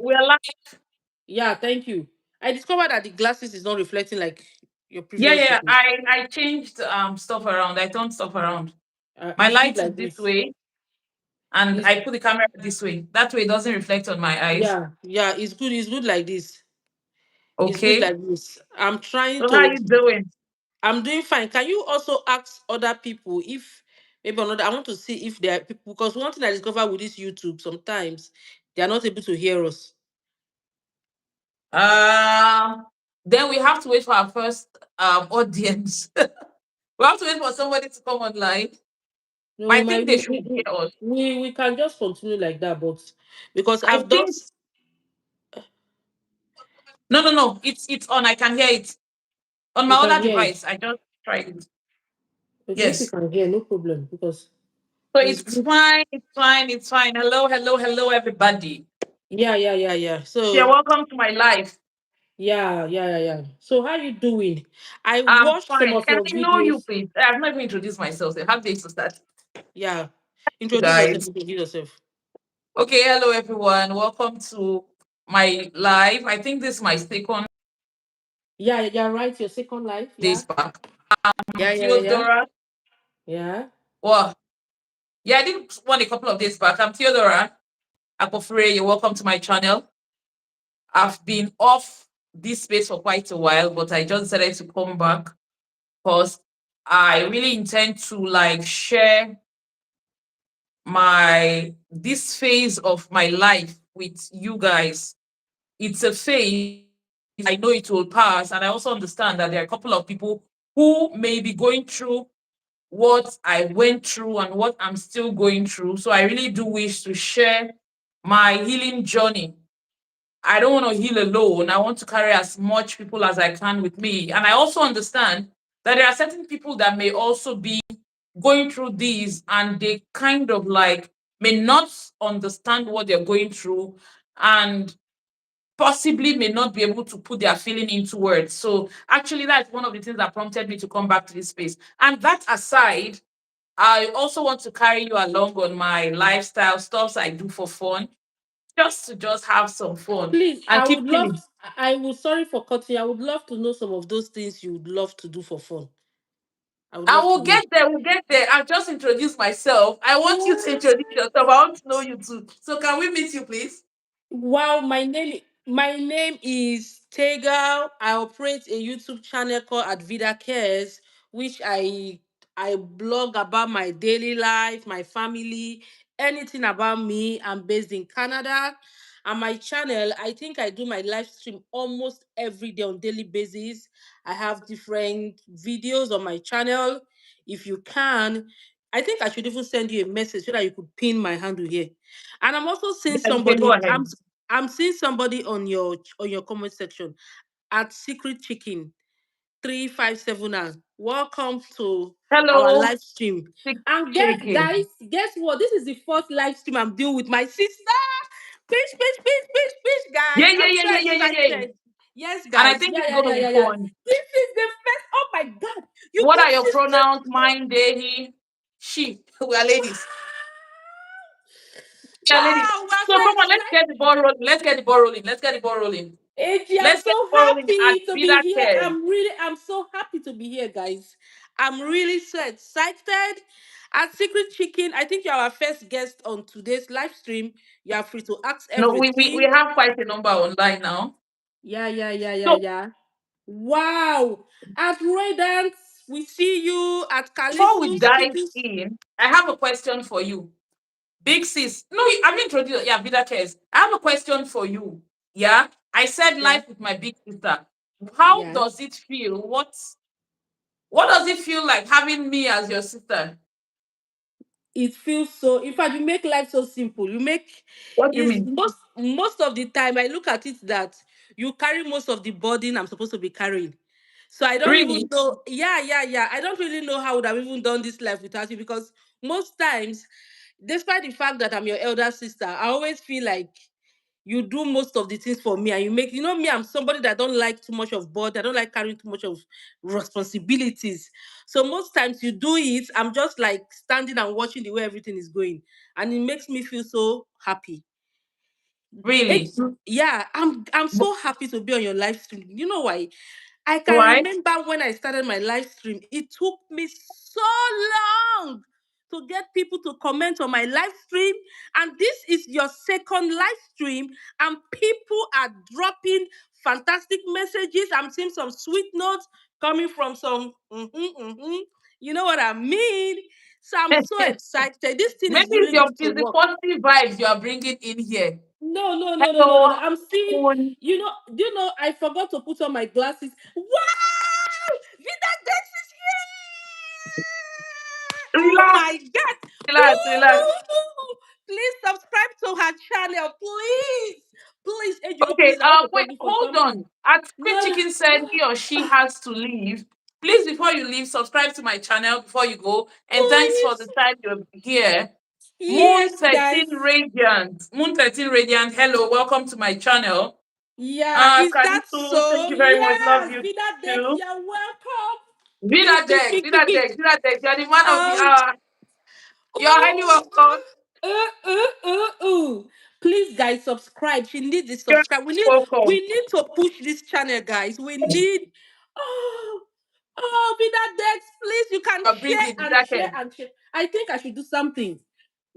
We are live. Yeah, thank you. I discovered that the glasses is not reflecting like your Yeah, previous yeah. photos. I changed stuff around. I turned stuff around. My It's good light is like this this. way, and It's I put the camera this way. That way, it doesn't reflect on my eyes. yeah. It's good. It's good like this. It's good Okay. like this. I'm trying So how to. you doing? I'm doing fine. Can you also ask other people if maybe another? I want to see if there are people because one thing I discover with this YouTube sometimes they are not able to hear us. Um. Then we have to wait for our first audience. We have to wait for somebody to come online. No, But we I think might they should hear us. we can just continue like that, but because I I've done. think no, no, no. It's on. I can hear it on You my can other hear it. device. I just tried it. Okay, if you Yes. can hear, no problem because So it's it's good. fine. It's fine. It's fine. Hello, hello, hello, everybody. Yeah. You're So welcome to my life. yeah. So how you doing? I I'm watched some fine. of Can your I know you, videos. please? I've not even introduced myself. So how do you start? Yeah. You Introduce yourself. guys. Introduce yourself. Okay, hello everyone. Welcome to my live. I think this is my second Yeah, right. Your second life. Yeah. days back. Yeah. Theodora. Yeah. Well, yeah, I did one a couple of days back. I'm Theodora Akofure. You're welcome to my channel. I've been off this space for quite a while, but I just decided to come back because I really intend to like share my this phase of my life with you guys. It's a phase. I know it will pass, and I also understand that there are a couple of people who may be going through what I went through and what I'm still going through. So I really do wish to share my healing journey. I don't want to heal alone. I want to carry as much people as I can with me. And I also understand that there are certain people that may also be going through these and they kind of like may not understand what they're going through and possibly may not be able to put their feeling into words. So actually that's one of the things that prompted me to come back to this space. And that aside, I also want to carry you along on my lifestyle stuff I do for fun, just to just have some fun Please, and keep healing. I would, sorry for cutting. I would love to know some of those things you would love to do for fun. I would I love to will know. get there. We'll get there. I've just introduced myself. I want you to introduce yourself. I want to know you too. So can we meet you, please? Wow, my name is Tegal. I operate a YouTube channel called Advida Cares, which I blog about my daily life, my family, anything about me. I'm based in Canada. And my channel, I think I do my live stream almost every day on daily basis. I have different videos on my channel. If you can, I think I should even send you a message so that you could pin my handle here. And I'm also seeing Yeah, you can go somebody. ahead. I'm seeing somebody on your comment section at Secret Chicken 357. And welcome to our Hello, live stream. Sick And guys, Chicken. guess what? This is the first live stream I'm doing with my sister. Peace, Yeah, guys. yeah, I'm yeah, so yeah, yeah, yeah, yeah. excited. Yes, And I guys. think it's gonna be Yeah. fun. This is the first. Oh my God! You What could are your see. pronouns? Mine, they, he, she. We are ladies. We are ladies. Wow, we're So so come on, let's excited. get the ball rolling. Let's get the ball rolling. Let's get the ball rolling. AG, I'm Let's get the so ball rolling at happy to be Vida here. Cares. I'm so happy to be here, guys. I'm really so excited. At Secret Chicken, I think you're our first guest on today's live stream. You are free to ask No, we everything. have quite a number online now. So Yeah. Wow. At Raydance, we see you at before we Callisto dive Studios. in, I have a question for you. Big sis. No, I'm introduced. Yeah, Vida Cares. I have a question for you. Yeah. I said Yeah, life with my big sister. How yeah. does it feel? What does it feel like having me as your sister? It feels so, in fact, you make life so simple. You make What do you is mean? most of the time I look at it that you carry most of the burden I'm supposed to be carrying. So I don't even Really? know. Yeah. I don't really know how I would have even done this life without you, because most times, despite the fact that I'm your elder sister, I always feel like you do most of the things for me, and you make, me, I'm somebody that don't like too much of burden. I don't like carrying too much of responsibilities. So most times you do it, I'm just like standing and watching the way everything is going, and it makes me feel so happy. Really? It's yeah, I'm But so happy to be on your live stream. You know why? I can why? remember when I started my live stream, it took me so long to get people to comment on my live stream. And this is your second live stream, and people are dropping fantastic messages. I'm seeing some sweet notes coming from some, you know what I mean? So I'm so excited. This thing Maybe is really going to it's the work. positive vibes you are bringing in here. No, no, no, no, no, no, Hello, no. I'm seeing, Moon. I forgot to put on my glasses. Wow! Vida Dex is here! Oh Relax, my God! relax, relax. Ooh! Please subscribe to her channel, please. Please, Adrian, Okay, please, I want to wait, tell you for hold on. something. As Queen No, no. Chicken said, he or she has to leave. Please, before you leave, subscribe to my channel before you go. And thanks for the Please. time you're here. Moon Yes, 13 guys. Radiant. Moon 13 Radiant. Hello, welcome to my channel. Yeah, is that Kadisu, thank so? you very much. Love Yes, you Vida Dex, too. you're welcome. Vida Dex, Vida Kiki. Dex, Vida Dex. You're the man of the Um, hour. You're highly Ooh, welcome. ooh. Please, guys, subscribe. She needs the You're subscribe. We welcome. need to push this channel, guys. We need. Oh, be that Dex. Please, you can Bring share it, and share second. and share. I think I should do something.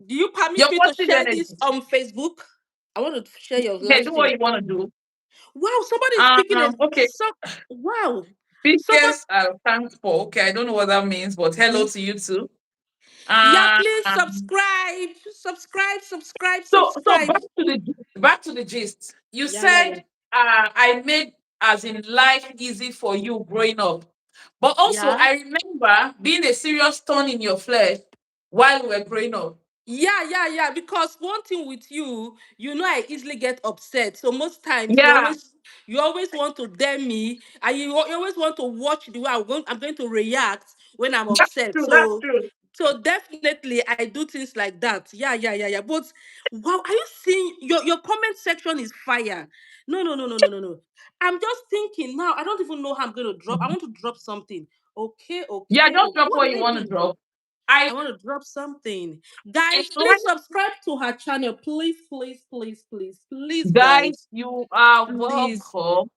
Do you You're permit me to positive share energy. this on Facebook? I want to share your Okay, live do what stream. you want to do. Wow, somebody is speaking it. Okay. So wow, somebody. Biggest thanks for. Okay, I don't know what that means, but hello to you too. Yeah, please Um, so subscribe. back to the gist. You Yeah, yeah, yeah, said I made as in life easy for you growing up, but also yeah. I remember being a serious thorn in your flesh while we were growing up. Yeah. Because one thing with you, I easily get upset. So most times Yeah, you always want to dare me, and you always want to watch the way I'm going to react when I'm that's upset. true. That's true. So definitely I do things like that. Yeah. But wow, are you seeing your comment section is fire? No. I'm just thinking now. I don't even know how I'm going to drop. I want to drop something. Okay, Yeah, okay, just okay. drop What what did you I want to do? drop. I I want to drop something. Guys, please like subscribe to her channel. Please, guys, guys. you are Please welcome.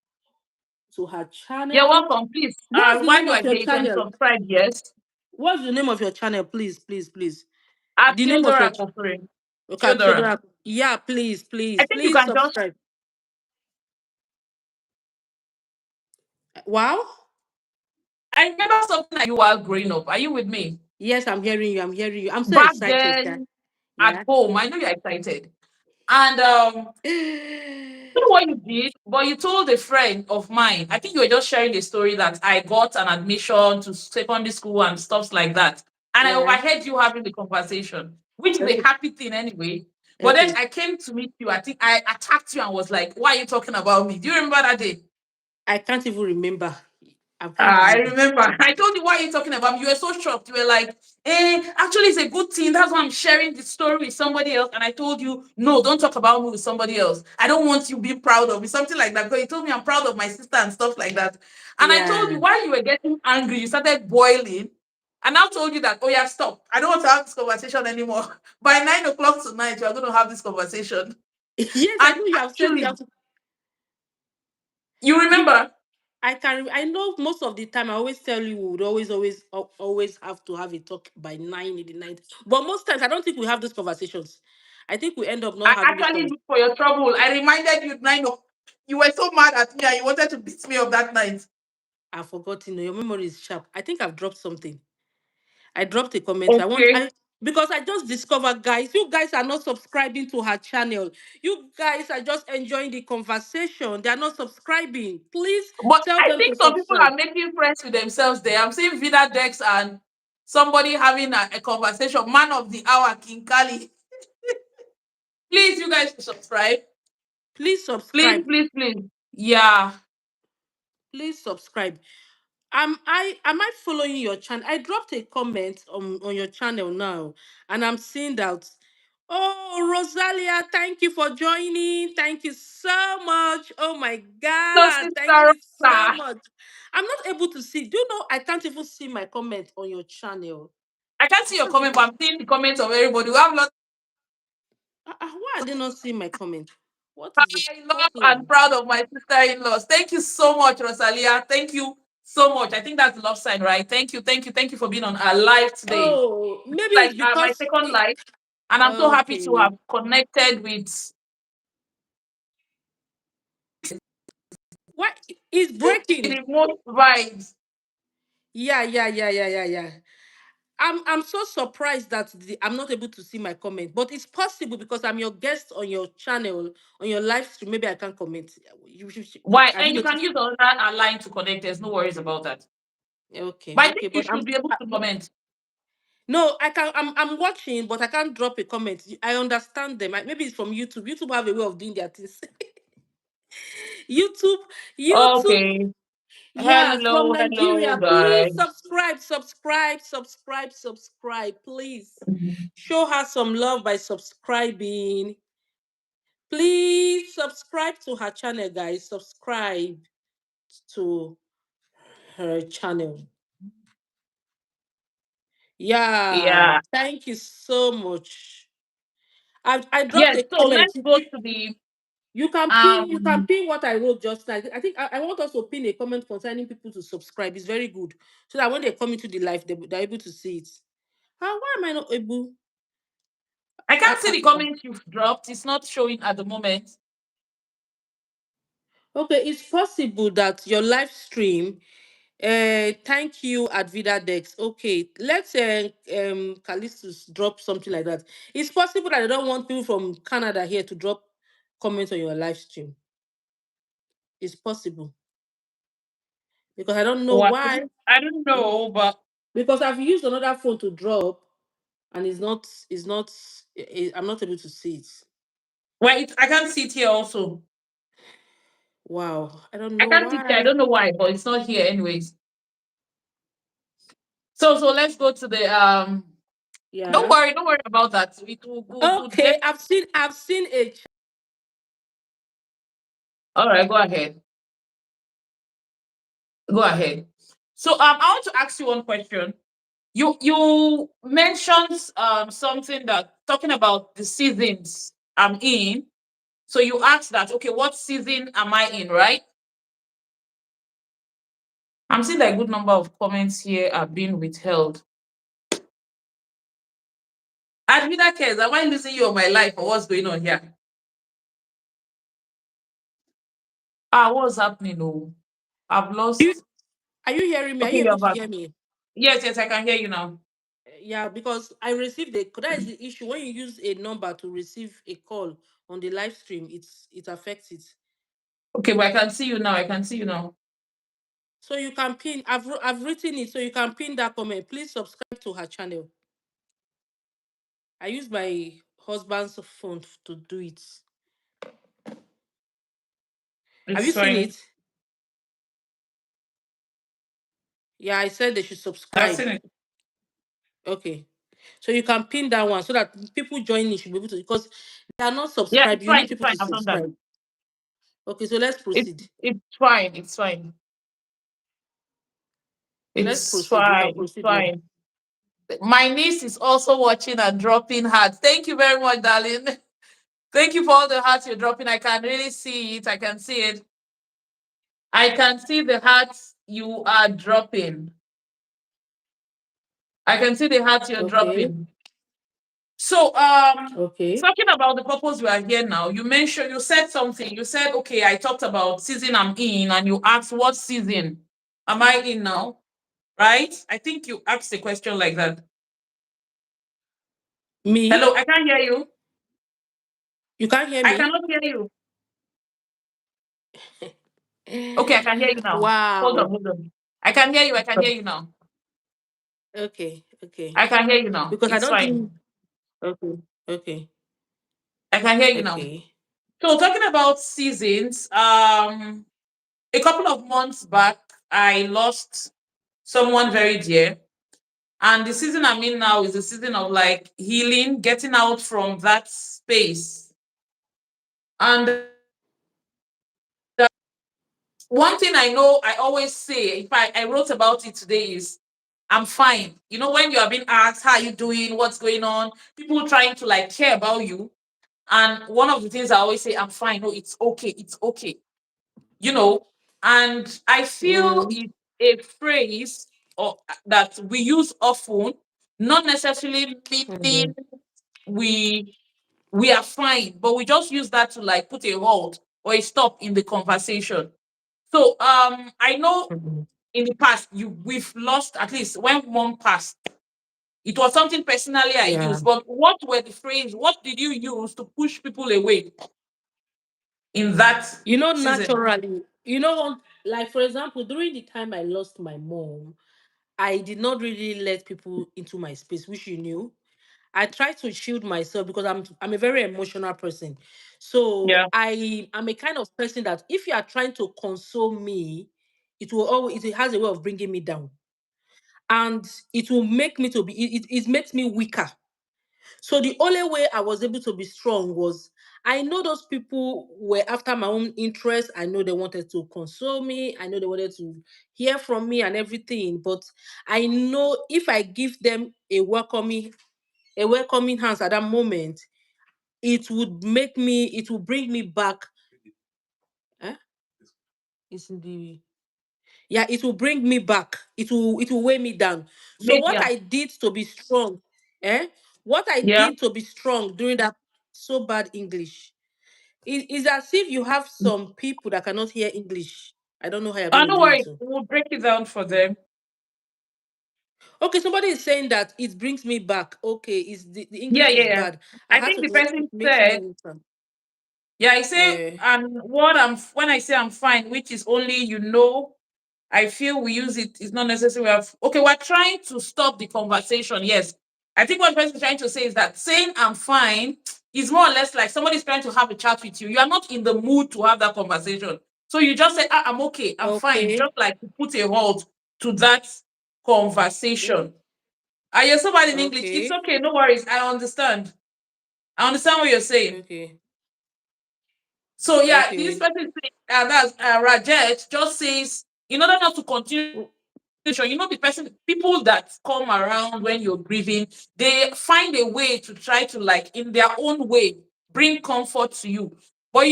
to her You're channel. welcome. Please, What's the while name you are of your there, you can channel? subscribe. Yes, What's the name of your channel? Please. at The name of your Theodora Kofre. okay, Theodora. Theodora. Yeah, I think you please can just. subscribe. Wow. I remember something like you while growing up. Are you with me? Yes, I'm hearing you. I'm hearing you. I'm so Back excited, guys. then, at Yeah. home, I know you're excited. And I don't know what you did, but you told a friend of mine. I think you were just sharing a story that I got an admission to secondary school and stuff like that. And I Yeah. overheard you having the conversation, which is a Okay. happy thing anyway. But then Okay. I came to meet you. I think I attacked you and was like, "Why are you talking about me?" Do you remember that day? I can't even remember. I can't I remember. remember. I told you why you're talking about me. You were so shocked. You were like, actually, it's a good thing. That's why I'm sharing the story with somebody else. And I told you, no, don't talk about me with somebody else. I don't want you being proud of me. Something like that. Because you told me I'm proud of my sister and stuff like that. And I told Yeah. you while you were getting angry, you started boiling. And I told you that, oh yeah, stop. I don't want to have this conversation anymore. By 9 o'clock tonight, you are going to have this conversation. Yes, I And know you have said you actually, have to. you You, remember, I know most of the time I always tell you we would always have to have a talk by 9 in the night. But most times I don't think we have those conversations. I think we end up not I having those actually conversations. look for your trouble. I reminded you 9 o'clock. You were so mad at me and you wanted to beat me up that night. I've forgotten. Your memory is sharp. I think I've dropped something. I dropped a comment. Okay. Because I just discovered, guys, you guys are not subscribing to her channel. You guys are just enjoying the conversation. They are not subscribing. Please But tell I them think to some people subscribe. are making friends with themselves there. I'm seeing Vida Dex and somebody having a conversation. Man of the hour, King Kali. Please, you guys subscribe. Please Please, subscribe. please, please. Yeah. Please subscribe. Am I following your channel? I dropped a comment on your channel now, and I'm seeing that. Oh, Rosalia, thank you for joining. Thank you so much. Oh my So, God, thank Sister you so Rosa, much. I'm not able to see. Do you know I can't even see my comment on your channel? I can't I see your can't comment, even. but I'm seeing the comments of everybody. We have lots. Why are they not seeing my comment? What is the I love and problem? proud of my sister-in-laws. Thank you so much, Rosalia. Thank you so much. I think that's the love sign, right? Thank you, thank you, thank you for being on our live today. Oh, maybe Like it's my because second it, life, and I'm so happy to okay. have connected with What is breaking? the most vibes. Yeah, yeah, yeah, yeah, yeah, yeah. I'm so surprised that I'm not able to see my comment, but it's possible because I'm your guest on your channel, on your live stream. Maybe I can comment. Why? Have you And you can noticed? use another line to connect. There's no worries about that. Okay, But I think okay, you but should be able to comment. no, I can. I'm watching, but I can't drop a comment. I understand them. Maybe it's from YouTube. YouTube have a way of doing their things. YouTube, YouTube. Okay. Yes, from Hello, hello, Nigeria. Please guys. subscribe, subscribe, subscribe, subscribe. Please Mhm. show her some love by subscribing. Please subscribe to her channel, guys. Subscribe to her channel. Yeah, Yeah. thank you so much. I dropped Yes. a So comment. let's go to the You can um. pin what I wrote just now. I think I want us to pin a comment concerning people to subscribe. It's very good. So that when they come into the live, they're able to see it. Why am I not able? I I, can't see I, the comment you've dropped. It's not showing at the moment. okay, it's possible that your live stream. Thank you, Advida Dex. Okay, let's Callistus drop something like that. It's possible that I don't want people from Canada here to drop comments on your live stream. It's possible because I don't know Why? why. I don't know, but Because I've used another phone to drop, and I'm not able to see it. well, I can't see it here also. Wow, I don't I know can't see it here. I why. don't know why, but it's not here anyways. So let's go to the Don't Yeah. worry, don't worry about that. We would Okay, get. I've seen a All right, go ahead. Go ahead. So I want to ask you one question. You mentioned something that talking about the seasons I'm in. So you asked that, okay, what season am I in, right? I'm seeing that a good number of comments here are being withheld. Admina cares, am I losing you on my life or what's going on here? What's happening? Oh, I've You, lost. are you hearing me? Are Okay, you you're able to back. hear me? Yes, yes, I can hear you now. Yeah, because I received that is the issue. When you use a number to receive a call on the live stream, it affects it. Okay, but I can see you now. I can see you now. So you can pin. I've written it, so you can pin that comment. Please subscribe to her channel. I use my husband's phone to do it. Have you It's seen fine. it? Yeah, I said they should I've subscribe. seen it. Okay. So you can pin that one so that people joining should be able to, because they are not Yeah, subscribed. it's You fine. need It's people fine. to I've done that. subscribe. Okay, so let's It's proceed. it's fine. It's fine. So let's It's proceed. We can fine. It's proceed now. fine. My niece is also watching and dropping hearts. Thank you very much, darling. Thank you for all the hearts you're dropping. I can really see it. I can see it. I can see the hearts you are dropping. I can see the hearts you're Okay. dropping. So, Okay. talking about the purpose we are here now, you mentioned, you said something. You said, okay, I talked about season I'm in, and you asked what season am I in now, right? I think you asked a question like that. Me? Hello, I can't hear you. You can't hear I me? cannot hear you. Okay, I can hear you now. Hold on, Wow. hold on. I can hear you. I can hear you now. Okay. Okay. I can hear you now. Because I It's don't fine. think. Okay. Okay. I can hear you now. Okay. So talking about seasons, a couple of months back, I lost someone very dear. And the season I'm in now is a season of like healing, getting out from that space. And one thing I know I always say, if I wrote about it today, is I'm fine. You know, when you are being asked, how are you doing? What's going on? People trying to like care about you. And one of the things I always say, I'm fine. No, it's okay. It's okay. You know, and I feel Mm, it's a phrase or that we use often, not necessarily meaning mm, we we are fine, but we just use that to like put a halt or a stop in the conversation. So I know mm. in the past we've lost, at least when mom passed. It was something personally I Yeah. used, but what were the phrase? What did you use to push people away in that season? Naturally, like for example, during the time I lost my mom, I did not really let people into my space, which you knew. I try to shield myself because I'm a very emotional person. So Yeah. I'm a kind of person that if you are trying to console me, it has a way of bringing me down, and it will make me to be it makes me weaker. So the only way I was able to be strong was, I know those people were after my own interest. I know they wanted to console me. I know they wanted to hear from me and everything. But I know if I give them a welcoming hands at that moment, it will bring me back. Eh? It's in the Yeah, it will bring me back. It will weigh me down. So what Yeah. I did to be strong, eh? What I Yeah. did to be strong during that so bad English is as if you have some people that cannot hear English. I don't know how you're going to No do it worries. too. We'll break it down for them. Okay, somebody is saying that it brings me back. Okay, is the Yeah, English yeah, is yeah. bad. I I had think to the person it makes me said, weaker. yeah, I say, Yeah. and what I'm when I say I'm fine, which is only I feel we use it is not necessarily okay, we're trying to stop the conversation. Yes. I think what the person is trying to say is that saying I'm fine is more or less like somebody's trying to have a chat with you. You are not in the mood to have that conversation. So you just say, I'm okay, I'm fine. Okay. Just like to put a halt to that conversation. You're so bad in English. It's Okay. okay, no worries. I understand. I understand what you're saying. Okay. So yeah, this Okay. person say, that's Rajesh just says in order not to continue, Mm, the person, people that come around when you're grieving, they find a way to try to like in their own way bring comfort to you. But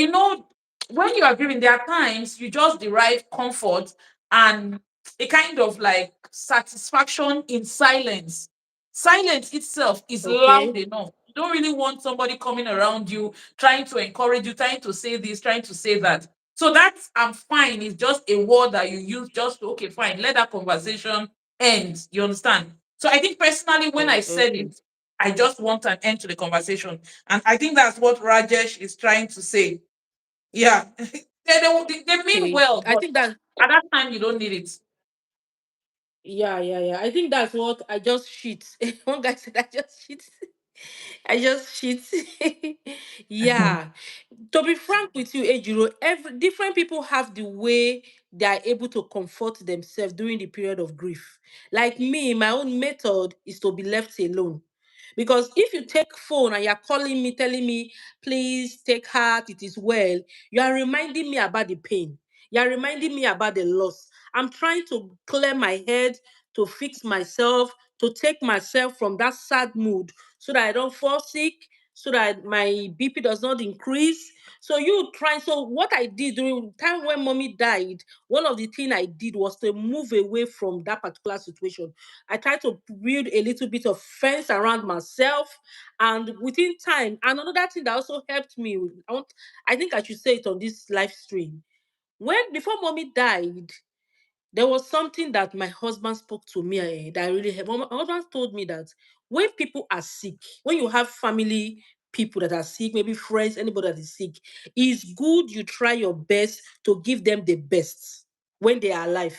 when you are grieving, there are times you just derive comfort and a kind of like satisfaction in silence. Silence itself is loud Okay. enough. You don't really want somebody coming around you trying to encourage you, trying to say this, trying to say that. So that I'm fine is just a word that you use just to, okay, fine, let that conversation end. You understand? So I think personally, when I said Okay. it, I just want an end to the conversation. And I think that's what Rajesh is trying to say. Yeah. They mean Okay. well, I but think that at that time, you don't need it. Yeah, yeah, yeah. I think that's what I just shit. One guy said I just shit. I just shit. Yeah. To be frank with you, Ejiro, every different people have the way they are able to comfort themselves during the period of grief. Like me, my own method is to be left alone. Because if you take phone and you're calling me, telling me, please take heart, it is well, you are reminding me about the pain. You are reminding me about the loss. I'm trying to clear my head, to fix myself, to take myself from that sad mood so that I don't fall sick, so that my BP does not increase. So what I did during the time when mommy died, one of the things I did was to move away from that particular situation. I tried to build a little bit of fence around myself, and within time, and another thing that also helped me, I think I should say it on this live stream. When before mommy died, there was something that my husband spoke to me that really helped. My husband told me that when people are sick, when you have family people that are sick, maybe friends, anybody that is sick, it's good you try your best to give them the best when they are alive.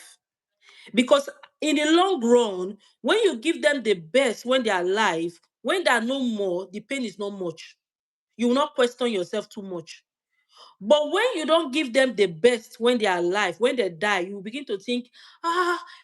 Because in the long run, when you give them the best when they are alive, when they are no more, the pain is not much. You will not question yourself too much. But when you don't give them the best when they are alive, when they die, you begin to think,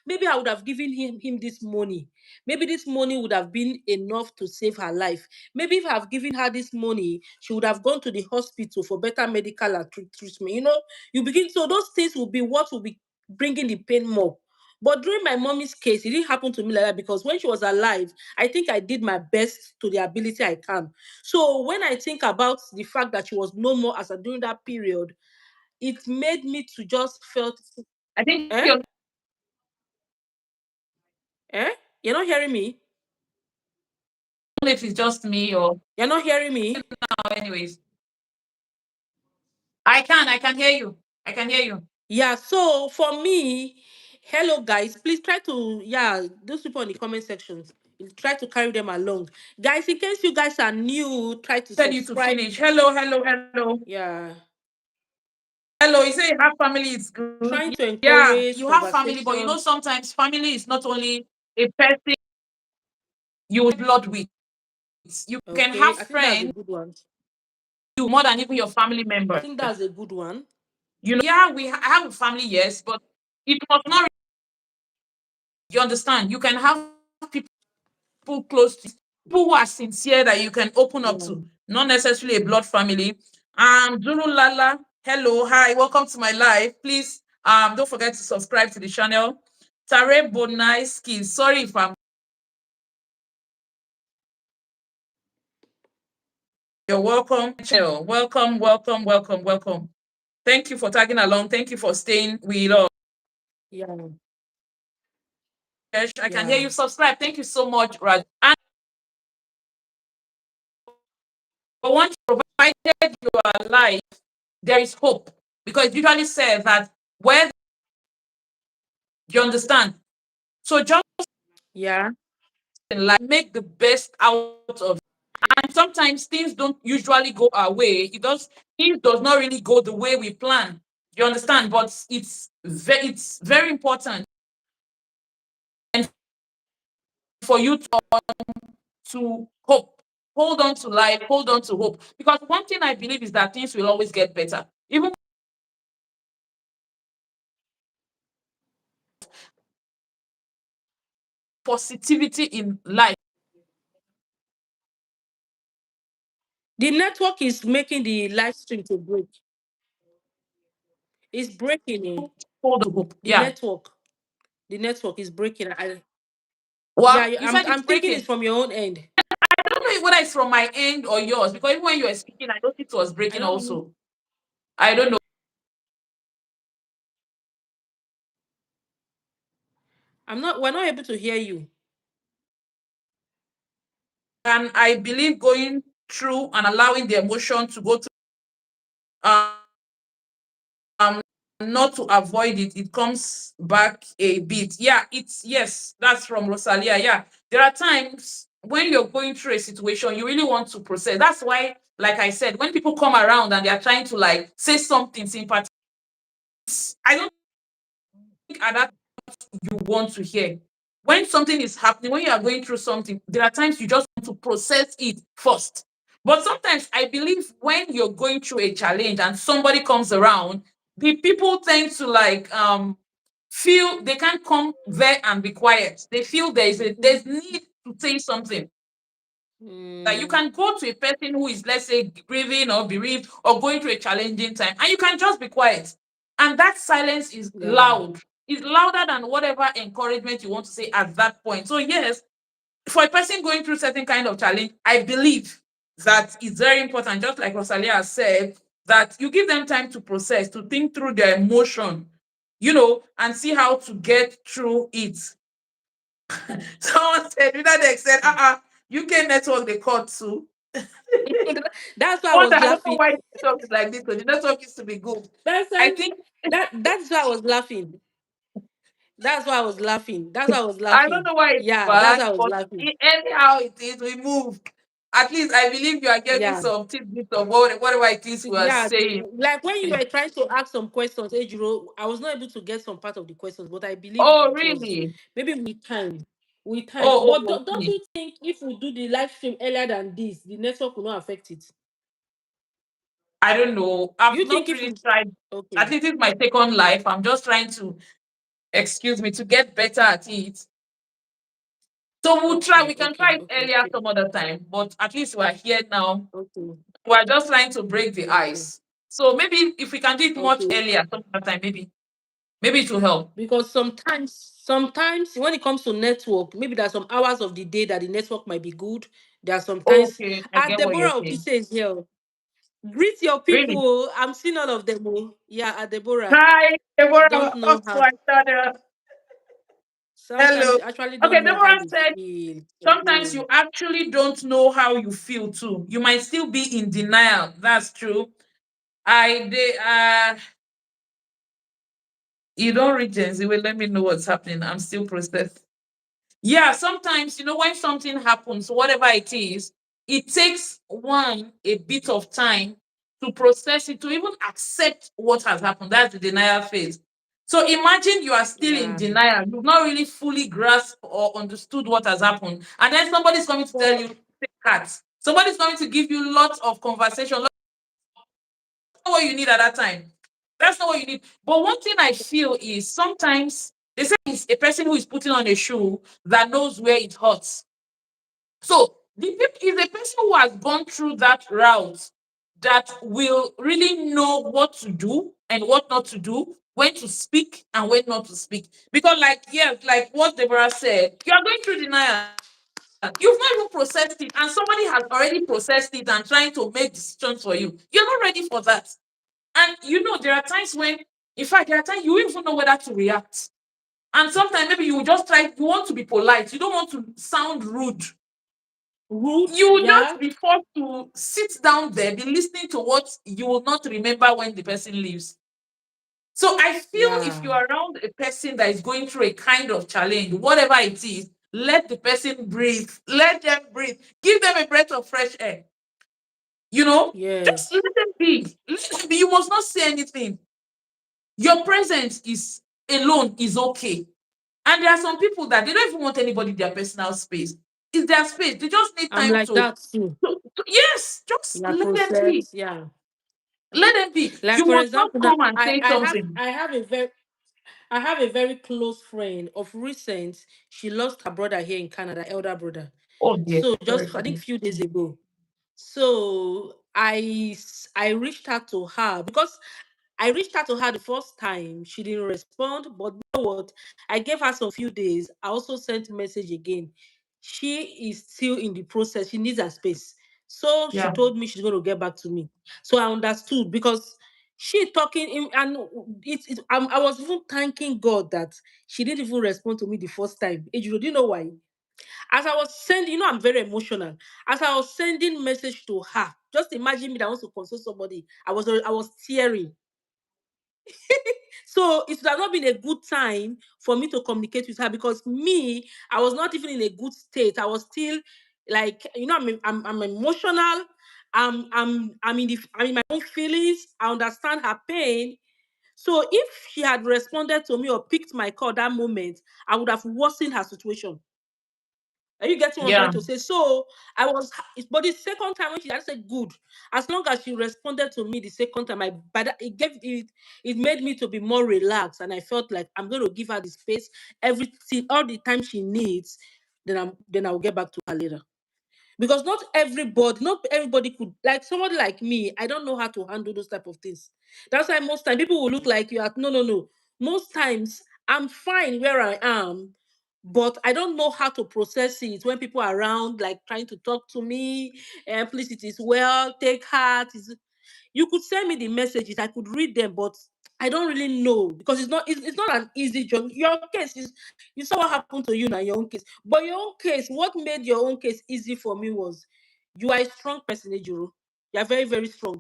maybe I would have given him this money. Maybe this money would have been enough to save her life. Maybe if I've given her this money, she would have gone to the hospital for better medical treatment. You begin, so those things will be what will be bringing the pain more. But during my mommy's case, it didn't happen to me like that because when she was alive, I think I did my best to the ability I can. So when I think about the fact that she was no more as a during that period, it made me to just felt, I think eh? your Eh? You're not hearing me? if it's just me or You're not hearing me? anyways. I can hear you. I can hear you. Yeah, so for me, hello guys, please try to, yeah, those people in the comment sections, try to carry them along. Guys, in case you guys are new, try to Tell you to subscribe. finish. Hello, hello, hello. Yeah, Hello, you say you have family, it's good. trying to Yeah, encourage you have family, but you know conversation. sometimes family is not only a person you blood with. You can Okay, have I think that's a friends good one. you more than even your family I members. think that's a good one. You know, yeah, I have a family, yes, but it must not. You understand? You can have people close to you, people who are sincere that you can open up Yeah, to, not necessarily a blood family. Zulu Lala, hello, hi, welcome to my live. Please, don't forget to subscribe to the channel. Tare Bonaiski, sorry if I'm. You're welcome. Welcome, welcome, welcome, welcome. Thank you for tagging along. Thank you for staying with us. yeah, I can hear yeah. you. Subscribe. Thank you so much, Raj. And but once provided you are alive, there is hope because it usually says that where you understand. So just Yeah. in life, make the best out of it. And sometimes things don't usually go our way. Things does not really go the way we plan. You understand? But it's very important and for you to hope. Hold on to life, hold on to hope. Because one thing I believe is that things will always get better. Even positivity in life. The network is making the live stream to break. It's breaking. Eh? Hold on to hope. The Yeah. network. The network is breaking. Yeah, Well, you I'm said it's I'm thinking breaking. it's from your own end. I don't know whether it's from my end or yours because even when you were speaking, I noticed it was I breaking don't know. also. I don't know. We're not able to hear you. And I believe going through and allowing the emotion to go through, um, not to avoid it, it comes back a bit. Yeah, it's yes, that's from Rosalia. Yeah, there are times when you're going through a situation, you really want to process. That's why, like I said, when people come around and they are trying to like say something sympathetic, I don't think at that you want to hear. When something is happening, when you are going through something, there are times you just want to process it first. But sometimes I believe when you're going through a challenge and somebody comes around, the people tend to like feel they can't come there and be quiet. They feel there's need to say something. That you Mm, can go to a person who is, let's say, grieving or bereaved or going through a challenging time, and you can just be quiet. And that silence is yeah. loud. It's louder than whatever encouragement you want to say at that point. So, yes, for a person going through certain kind of challenge, I believe that it's very important, just like Rosalia has said, that you give them time to process, to think through their emotion, and see how to get through it. Someone said, with that said, UK network they called too. That's why I Wonder, was I don't know laughing. why the network is like this, but the network used to be good. That's I why think that's why I was laughing. That's why I was laughing. That's why I was I don't laughing. know why it's Yeah, that's bad, why I was but laughing. anyhow it is, we move. At least I believe you are getting Yeah. some tidbits of whatever it is we are Yeah, saying. like when you were trying to ask some questions, Ejiro, I was not able to get some part of the questions, but I believe Oh, it was really? maybe with time. With time. Oh, But oh, don't okay. you think if we do the live stream earlier than this, the network will not affect it? I don't know. I've You think not if really we tried. okay, At least it's my second life. I'm just trying to, excuse me, to get better at it. So we'll try. okay, We can okay, try it okay, earlier some other time. But at least we're here now. okay, We're just trying to break the okay, ice. So maybe if we can do it much okay. earlier some other time, maybe it will help. Because sometimes Sometimes when it comes to network, maybe there are some hours of the day that the network might be good. There are sometimes Okay, I at get what Deborah you're saying. Opise is here. Greet your people. Really? Oh. I'm seeing all of them. Oh. Yeah, at Deborah. Hi, Deborah. Don't know Oh, how. my God. Sometimes Hello. you actually Okay, don't know how Deborah you said feel. sometimes Oh. you actually don't know how you feel too. You might still be in denial. That's true. You don't read Gen Z. Wait, let me know what's happening. I'm still processing. Yeah, sometimes, when something happens, whatever it is, it takes one a bit of time to process it, to even accept what has happened. That's the denial phase. So imagine you are still in Yeah. denial. You've not really fully grasped or understood what has happened. And then somebody's coming to tell you, take heart. Somebody's going to give you lots of conversation. That's not what you need at that time. That's not what you need. But one thing I feel is sometimes they say it's a person who is putting on a shoe that knows where it hurts. So the people is a person who has gone through that route that will really know what to do and what not to do, when to speak and when not to speak. Because, like, yes, like what Deborah said, you are going through denial. You've not even processed it, and somebody has already processed it and trying to make decisions for you. You're not ready for that. And there are times when, in fact, there are times you won't even know whether to react. And sometimes maybe you will just try, you want to be polite, you don't want to sound rude. Root. You will just Yeah. be forced to sit down there, be listening to what you will not remember when the person leaves. So I feel if Yeah. you're around a person that is going through a kind of challenge, whatever it is, let the person breathe. Let them breathe. Give them a breath of fresh air. Just Yes. let them be. Let them be. You must not say anything. Your presence is alone is okay. And there are some people that they don't even want anybody in their personal space. It's their space. They just need I'm time like that too. yes, just Yeah, let them be. process. Yeah. Let them be. Like You for must not example, now come and I, say I have something. I have a very I have a very close friend of recent. She lost her brother here in Canada, elder brother. Oh dear. So Sorry just for I think them. few days ago. So I reached out to her because I reached out to her the first time. She didn't respond, but you know what? I gave her some few days. I also sent message again. She is still in the process. She needs her space. So she Yeah. told me she's going to get back to me. So I understood because she talking and I was even thanking God that she didn't even respond to me the first time. Ejiro, do you know why? As I was sending, I'm very emotional. As I was sending message to her, just imagine me that wants to console somebody. I was tearing. So it would have not been a good time for me to communicate with her because me, I was not even in a good state. I was still like, I'm emotional. I'm in my own feelings. I understand her pain. So if she had responded to me or picked my call that moment, I would have worsened her situation. Are you getting what I'm trying Yeah. to say? So I was, but the second time when I said good, as long as she responded to me the second time, it made me to be more relaxed, and I felt like I'm going to give her the space, everything, all the time she needs. Then I'll get back to her later because not everybody could, like somebody like me. I don't know how to handle those type of things. That's why most time people will look like you are, no, no, no. Most times I'm fine where I am, but I don't know how to process it when people are around, like trying to talk to me, and please, it is well, take heart. You could send me the messages, I could read them, but I don't really know because it's not an easy job. Your case is, you saw what happened to you now, your own case. But your own case, what made your own case easy for me was you are a strong person, Ejuru. You are very, very strong.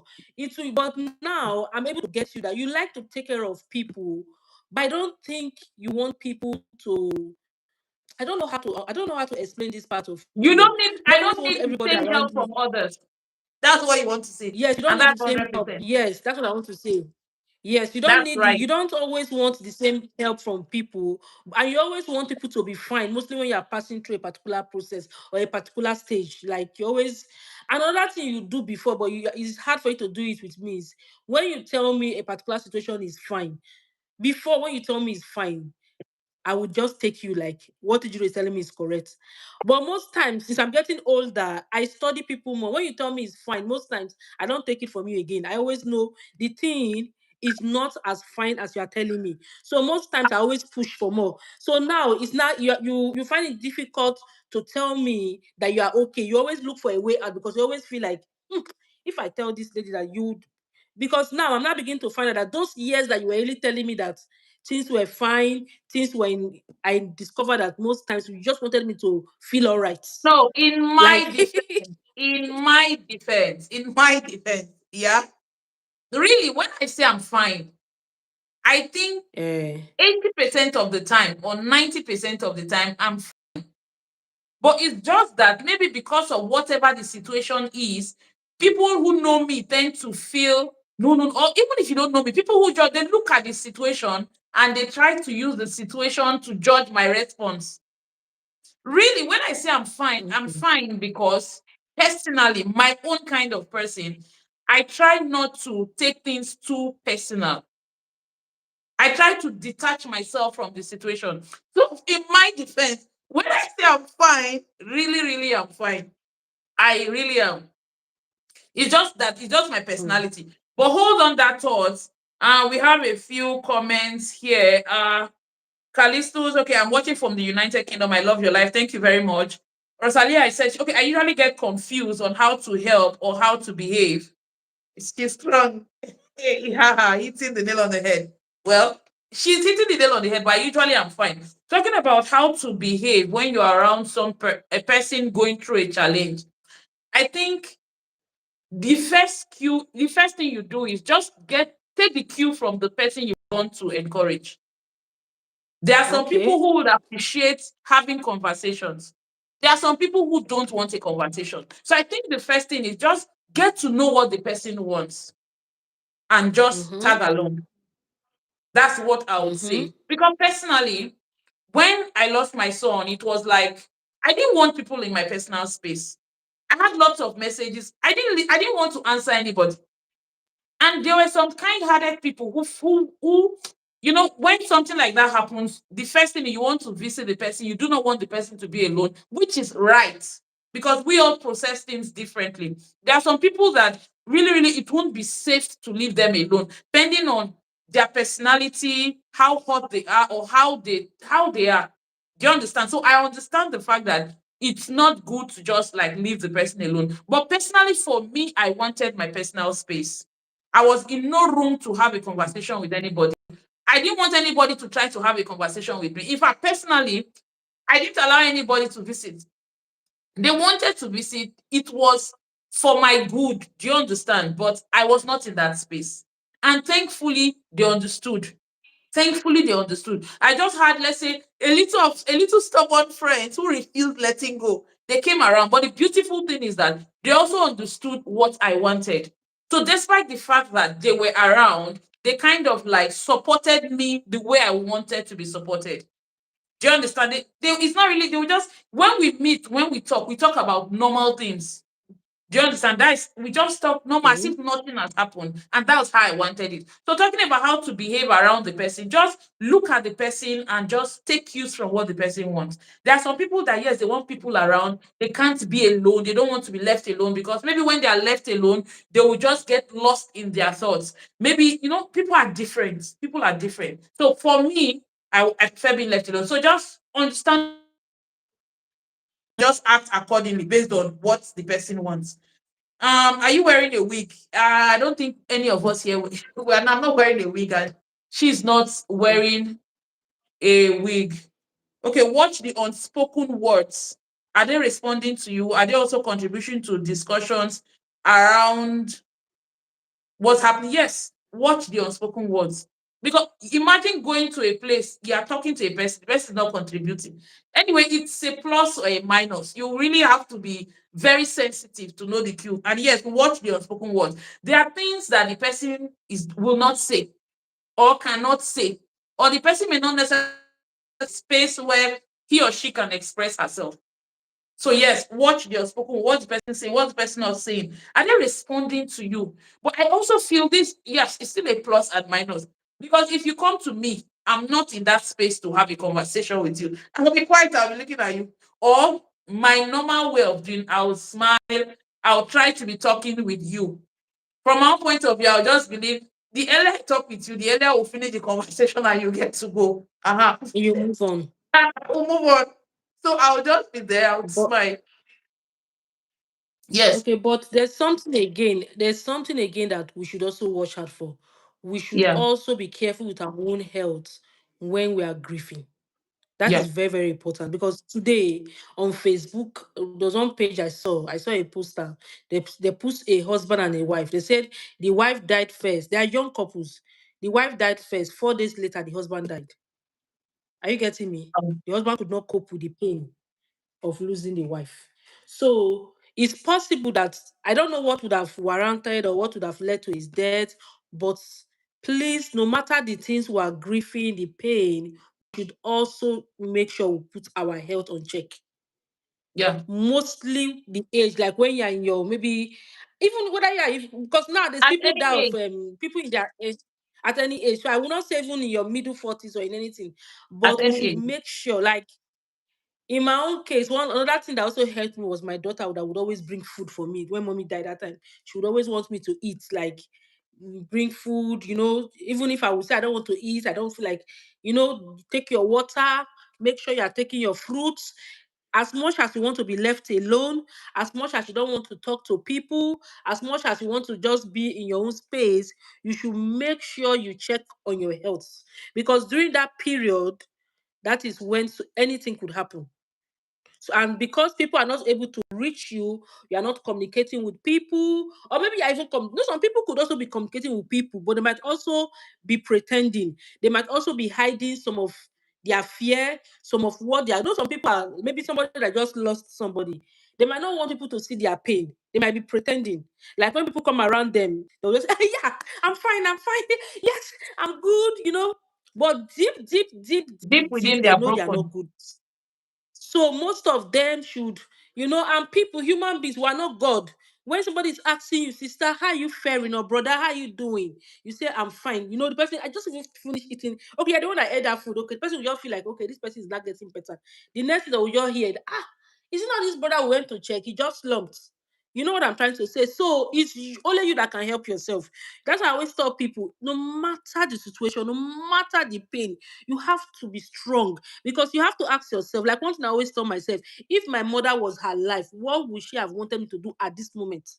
But now I'm able to get you that you like to take care of people, but I don't think you want people to. I don't know how to explain this part of You you. don't need You I always don't want need the everybody same around help you. from others. That's what you want to say. Yes, you don't And need the that's same help. 100%. Yes, that's what I want to say. Yes, That's you right. don't always want the same help from people, and you always want people to be fine, mostly when you are passing through a particular process or a particular stage. Like you always, another thing you do before, but it's hard for you to do it with me is when you tell me a particular situation is fine. Before, when you tell me it's fine, I would just take you like what Ejiro is telling me is correct. But most times, since I'm getting older, I study people more. When you tell me it's fine, most times I don't take it from you again. I always know the thing is not as fine as you are telling me. So most times I always push for more. So now it's not you find it difficult to tell me that you are okay. You always look for a way out because you always feel like, "Hmm, if I tell this lady that you," because now I'm not beginning to find out that those years that you were really telling me that things were fine, things were in, I discovered that most times you just wanted me to feel all right. No, in my Like defense, in my defense, yeah. Really, when I say I'm fine, I think eh, 80% of the time or 90% of the time but it's just that maybe because of whatever the situation is, people who know me tend to feel no, no, or even if you don't know me, people who just they look at the situation and they try to use the situation to judge my response. Really, when I say I'm okay. fine because personally, my own kind of person, I try not to take things too personal. I try to detach myself from the situation. So, in my defense, when I say I'm fine, really, really, I'm fine. I really am. It's just my Mm. personality. But hold on that thought. We have a few comments here. Callisto's okay. I'm watching from the United Kingdom. I love your life. Thank you very much. Rosalia, I said, okay, I usually get confused on how to help or how to behave. She's strong. Yeah, hitting the nail on the head. Well, she's hitting the nail on the head, but usually I'm fine. Talking about how to behave when you're around a person going through a challenge. I think the first thing you do is just take the cue from the person you want to encourage. There are some people Okay. who would appreciate having conversations. There are some people who don't want a conversation. So I think the first thing is just get to know what the person wants and just Mm-hmm. tag along. That's what I would Mm-hmm. say. Because personally, when I lost my son, it was like I didn't want people in my personal space. I had lots of messages. I didn't want to answer anybody. And there were some kind-hearted people who when something like that happens, the first thing you want to visit the person, you do not want the person to be alone, which is right because we all process things differently. There are some people that really, really, it won't be safe to leave them alone, depending on their personality, how hot they are, or how they are. Do you understand? So I understand the fact that it's not good to just like leave the person alone. But personally, for me, I wanted my personal space. I was in no room to have a conversation with anybody. I didn't want anybody to try to have a conversation with me. In fact, personally, I didn't allow anybody to visit. They wanted to visit. It was for my good. Do you understand? But I was not in that space. And thankfully, they understood. Thankfully, they understood. I just had, let's say, a little stubborn friends who refused letting go. They came around, but the beautiful thing is that they also understood what I wanted. So, despite the fact that they were around, they kind of like supported me the way I wanted to be supported. Do you understand? It's not really. They will just when we meet, when we talk about normal things. Do you understand? That is, we just talk normal as Okay. if nothing has happened. And that was how I wanted it. So, talking about how to behave around the person, just look at the person and just take cues from what the person wants. There are some people that, yes, they want people around. They can't be alone. They don't want to be left alone because maybe when they are left alone, they will just get lost in their thoughts. Maybe, people are different. People are different. So, for me, I prefer being left alone. So, just understand, just act accordingly based on what the person wants. Are you wearing a wig? I don't think any of us here. Well, I'm not wearing a wig, and she's not Mm. wearing a wig. Okay, watch the unspoken words. Are they responding to you? Are they also contributing to discussions around what's happening? Yes, watch the unspoken words. Because imagine going to a place, you are talking to a person, the person is not contributing. Anyway, it's a plus or a minus. You really have to be very sensitive to know the cue. And yes, watch the unspoken words. There are things that the person will not say or cannot say, or the person may not necessarily space where he or she can express herself. So yes, watch the unspoken, what the person saying, what the person not saying. Are they responding to you? But I also feel this, yes, it's still a plus and minus. Because if you come to me, I'm not in that space to have a conversation with you. I'll be quiet, I'll be looking at you. Or my normal way of doing, I'll smile, I'll try to be talking with you. From our point of view, I'll just believe The earlier I talk with you, the earlier we'll finish the conversation and you get to go. You move on. We'll move on. So I'll just be there. I'll But smile. Yes. okay, but there's something again. There's something again that we should also watch out for. We should Yeah. also be careful with our own health when we are grieving. That is Yeah. very, very important because today on Facebook, there was one page I saw a poster. They put a husband and a wife. They said the wife died first. They are young couples. The wife died first. 4 days later, the husband died. Are you getting me? Um, The husband could not cope with the pain of losing the wife. So it's possible that I don't know what would have warranted or what would have led to his death, but please, no matter the things we are grieving, the pain, we should also make sure we put our health on check. yeah. Mostly the age, like when you're in your maybe even whether because now there's At people any that of age. people in their age at any age. So I will not say even in your middle 40s or in anything, At but we any should age. make sure like in my own case, one another thing that also helped me was my daughter that would always bring food for me. When mommy died that time, she would always want me to eat, like bring food, even if I would say I don't want to eat, I don't feel like, take your water, make sure you are taking your fruits. As much as you want to be left alone, as much as you don't want to talk to people, as much as you want to just be in your own space, you should make sure you check on your health. Because during that period, that is when anything could happen. So, and because people are not able to reach you, you are not communicating with people, or maybe you are even some people could also be communicating with people, but they might also be pretending. They might also be hiding some of their fear, some of what they are. Some people are maybe somebody that just lost somebody. They might not want people to see their pain. They might be pretending. Like when people come around them, they'll just say, "Yeah, I'm fine. Yes, I'm good." But deep, deep, deep, Deep deep, within deep, they they are know they are not broken. good. So most of them should, and people, human beings, we are not God. When somebody is asking you, sister, how you faring, or brother, how you doing? You say, I'm fine. The person, I just even finished eating. Okay, I don't want to eat that food. Okay, the person will just feel like, okay, this person is not getting better. The next thing that we just hear, is it not this brother we went to check? He just slumped. You know what I'm trying to say? So it's only you that can help yourself. That's why I always tell people, no matter the situation, no matter the pain, you have to be strong because you have to ask yourself, like one thing I always tell myself, if my mother was her life, what would she have wanted me to do at this moment?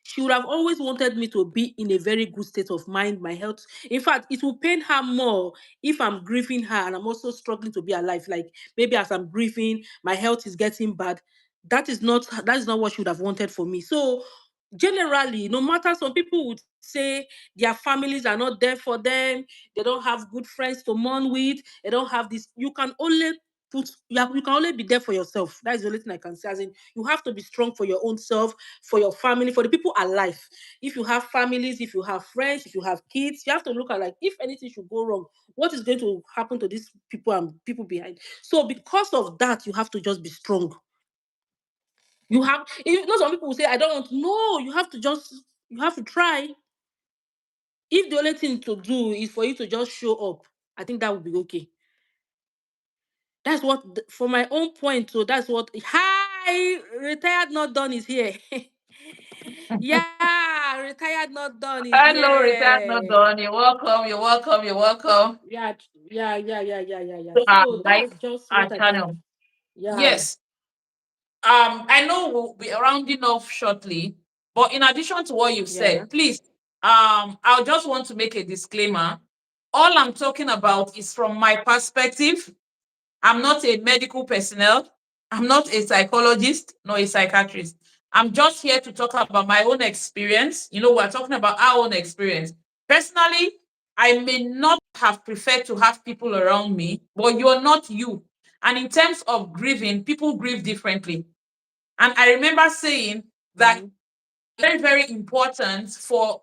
She would have always wanted me to be in a very good state of mind, my health. In fact, it will pain her more if I'm grieving her and I'm also struggling to be alive. Like maybe as I'm grieving, my health is getting bad. That is not what she would have wanted for me. So generally, no matter some people would say their families are not there for them, they don't have good friends to mourn with, they don't have this. You can only be there for yourself. That is the only thing I can say. As in, you have to be strong for your own self, for your family, for the people alive. If you have families, if you have friends, if you have kids, you have to look at like if anything should go wrong, what is going to happen to these people and people behind. So because of that, you have to just be strong. Some people will say, I don't want. No, you have to try. If the only thing to do is for you to just show up, I think that would be okay. That's what, for my own point. So that's what. Hi, retired not done is here. Yeah, retired not done is Hello, retired not here. done. You're welcome. You're welcome. You're welcome Yeah, yeah, yeah, yeah, yeah, yeah, yeah. to our So life that's just what and I can. channel. Yeah, Yes. I know we'll be rounding off shortly, but in addition to what you've yeah. said, please, I just want to make a disclaimer. All I'm talking about is from my perspective. I'm not a medical personnel. I'm not a psychologist nor a psychiatrist. I'm just here to talk about my own experience. We're talking about our own experience. Personally, I may not have preferred to have people around me, but you're not you. And in terms of grieving, people grieve differently. And I remember saying that Mm-hmm. very, very important for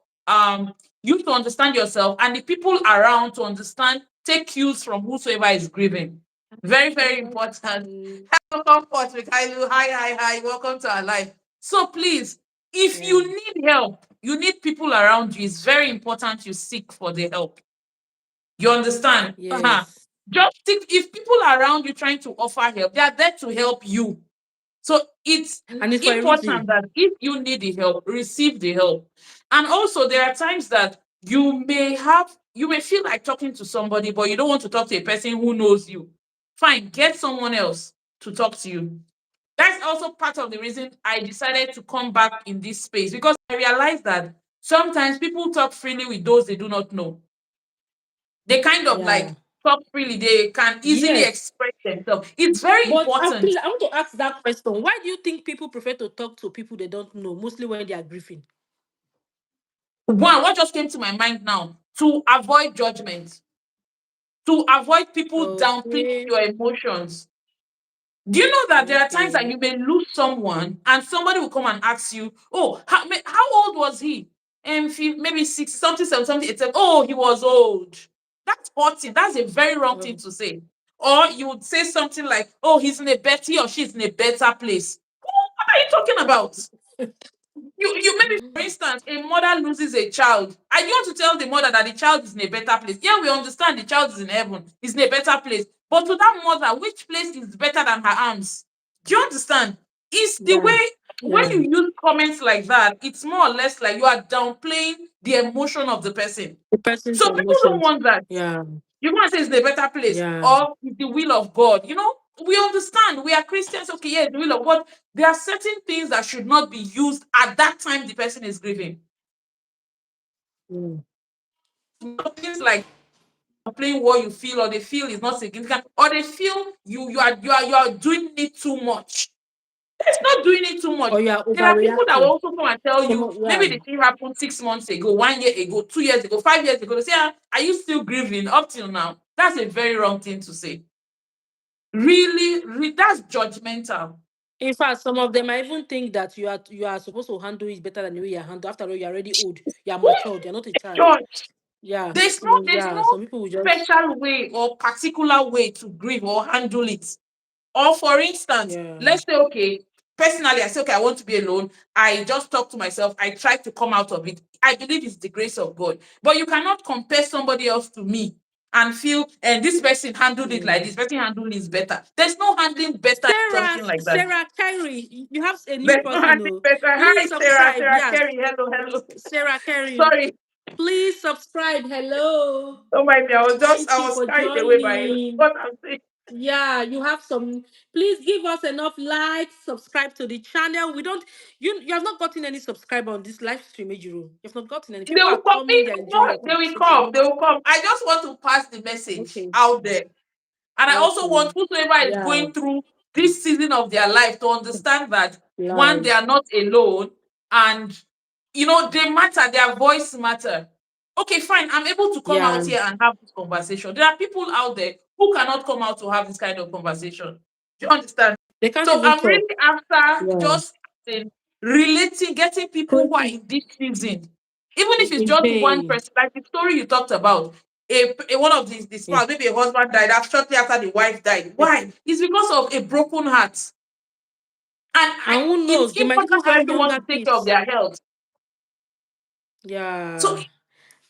you to understand yourself and the people around to understand, take cues from whosoever is grieving. Very, very important. Birthday. Welcome, forth, Mikhailo. Hi, hi, hi. Welcome to our life. So please, if Yeah. you need help, you need people around you. It's very important you seek for the help. You understand? Yes. Just seek, if people are around you trying to offer help, they are there to help you. So it's And it's for a important reason. that if you need the help, receive the help. And also, there are times that you may feel like talking to somebody, but you don't want to talk to a person who knows you. Fine, get someone else to talk to you. That's also part of the reason I decided to come back in this space, because I realized that sometimes people talk freely with those they do not know. They kind of Yeah. like talk freely, they can easily Yes. express themselves. It's very But important. please, I want to ask that question. Why do you think people prefer to talk to people they don't know, mostly when they are grieving? One, what just came to my mind now, to avoid judgment, to avoid people downplaying Okay. your emotions. Do you know that there are times that Okay. you may lose someone and somebody will come and ask you, oh, how old was he? And maybe six something, seven, something, it's oh, he was old. That's hurting. That's a very wrong thing Oh. to say. Or you would say something like, oh, he's in a better, he or she's in a better place. What are you talking about? You maybe, for instance, a mother loses a child. And you want to tell the mother that the child is in a better place. Yeah, we understand the child is in heaven, is in a better place. But to that mother, which place is better than her arms? Do you understand? It's the Yeah. way when Yeah. you use comments like that, it's more or less like you are downplaying the emotion of the person. The person's So people don't emotions. want that. Yeah. You want to say it's the better place Yeah. or it's the will of God. We understand we are Christians. Okay, yeah, the will of God. There are certain things that should not be used at that time the person is grieving. Mm. Things like playing what you feel or they feel is not significant or they feel you are doing it too much. It's not doing it too much. Or you are There are people that will overreacting. also come and tell you Yeah. maybe the thing happened 6 months ago, 1 year ago, 2 years ago, 5 years ago. They say, "Ah, are you still grieving up till now?" That's a very wrong thing to say. Really, that's judgmental. In fact, some of them I even think that you are supposed to handle it better than the way you handle. After all, you're already old. You're matured. You're not a child. Judge. Yeah. There's no So there's yeah, no some people will just special way or particular way to grieve or handle it. Or for instance, yeah. let's say, okay, personally, I say, okay, I want to be alone. I just talk to myself. I try to come out of it. I believe it's the grace of God. But you cannot compare somebody else to me and feel, and this person handled it like Mm. this, person handled it better. There's no handling better in Sarah, something like that. Sarah Carey, you have a new There's no person. handling Oh, better. please Hi, Sarah. subscribe. Sarah Yes, Kerry. Hello, hello. Sarah Carey, Sorry. please subscribe. Hello. Don't mind me. Thank I you was for carried away by joining. what I'm saying. Yeah, you have some. Please give us enough likes. Subscribe to the channel. We don't. You have not gotten any subscriber on this live stream, Ejiro. You have not gotten any. They People will are come. coming. They're enjoying No, our they will conversation. come. They will come. I just want to pass the message Okay. out there. And I also Okay. want whosoever is Yeah. going through this season of their life to understand that one, they Live. are not alone, and they matter, their voice matter. Okay, fine. I'm able to come out Yeah. here and have this conversation. There are people out there who cannot come out to have this kind of conversation. Do you understand? They can't So even I'm talk. really after Yeah. just relating, getting people who are Creative in this season, even if it's in just one pain. person, like the story you talked about. One of the Yeah. spouse, maybe a husband died shortly after the wife died. Why? It's because of a broken heart. And And who it's knows? They might even important for have everyone younger to take care of kids. their health. So Yeah.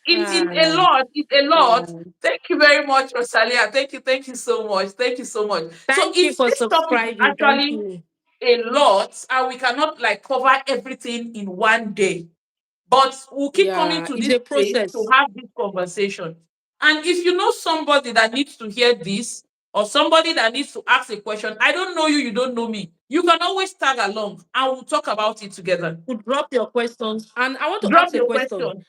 it's a Ah. lot. It's a lot. Yeah. Thank you very much, Rosalia. Thank you. Thank you so much. Thank you so much. So Thank you it's for this topic is subscribing. Thank actually you. a lot, and we cannot like cover everything in one day. But we'll keep coming Yeah. to It's this a space to process. have this conversation. And if you know somebody that needs to hear this, or somebody that needs to ask a question, I don't know you, you don't know me. You can always tag along and we'll talk about it together. To drop your questions. And I want to Drop ask a your question. question.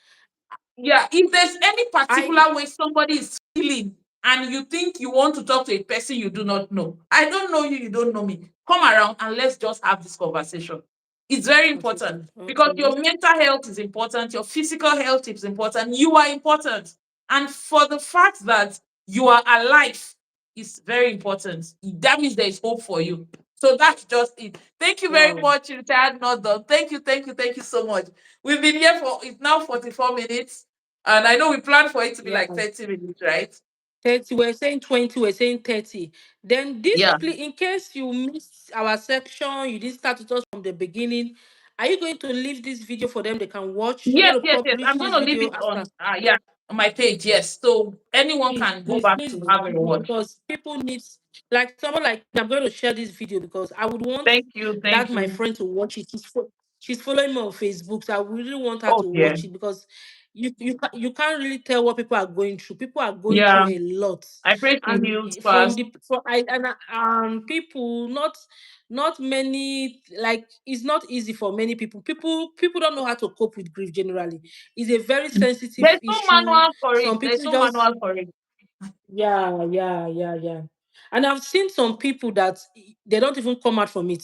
Yeah, if there's any I particular way somebody is feeling and you think you want to talk to a person you do not know, I don't know you, you don't know me. Come around and let's just have this conversation. It's very important conversation. because Okay. your mental health is important, your physical health is important, you are important. And for the fact that you are alive is very important. That means there is hope for you. So that's just it. Thank you very Wow. much, retired not done. Thank you so much. We've been here for it's now 44 minutes. And I know we planned for it to be Yeah. like 30 minutes, right? 30. We're saying 20, we're saying 30. Then this Yeah. in case you missed our section, you didn't start with us from the beginning. Are you going to leave this video for them they can watch? You're Yes, going to yes, yes. publish I'm this gonna leave video it after. on yeah, on my page, yes. So anyone Please, can go please, back please to do, have a watch. because people need, like someone like me, I'm going to share this video because I would want Thank you, that thank my you. friend to watch it. She's following me on Facebook, so I really want her Oh to dear. watch it because you can't really tell what people are going through. People are going through Yeah. a lot, I pray she and heals from fast. the for I and people, not many, like, it's not easy for many people. People don't know how to cope with grief generally. It's a very sensitive There's no issue. manual for Some it. There's people no just, manual for it. yeah. And I've seen some people that they don't even come out from it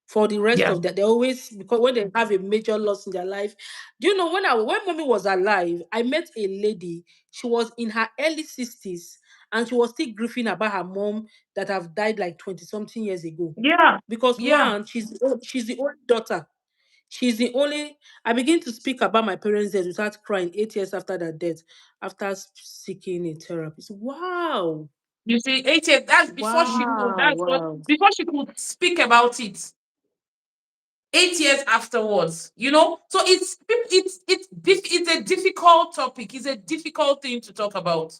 for the rest Yeah. of that. They always, because when they have a major loss in their life. Do you know, when mommy was alive, I met a lady. She was in her early 60s, and she was still grieving about her mom that have died like 20 something years ago. Yeah. Because Yeah. one, she's the only daughter. She's the only. I begin to speak about my parents' death without crying 8 years after their death, after seeking a therapist. Wow. You see, 88, that's before she could, Wow. that's what, Wow. before she could speak about it. 8 years afterwards, So it's a difficult topic. It's a difficult thing to talk about.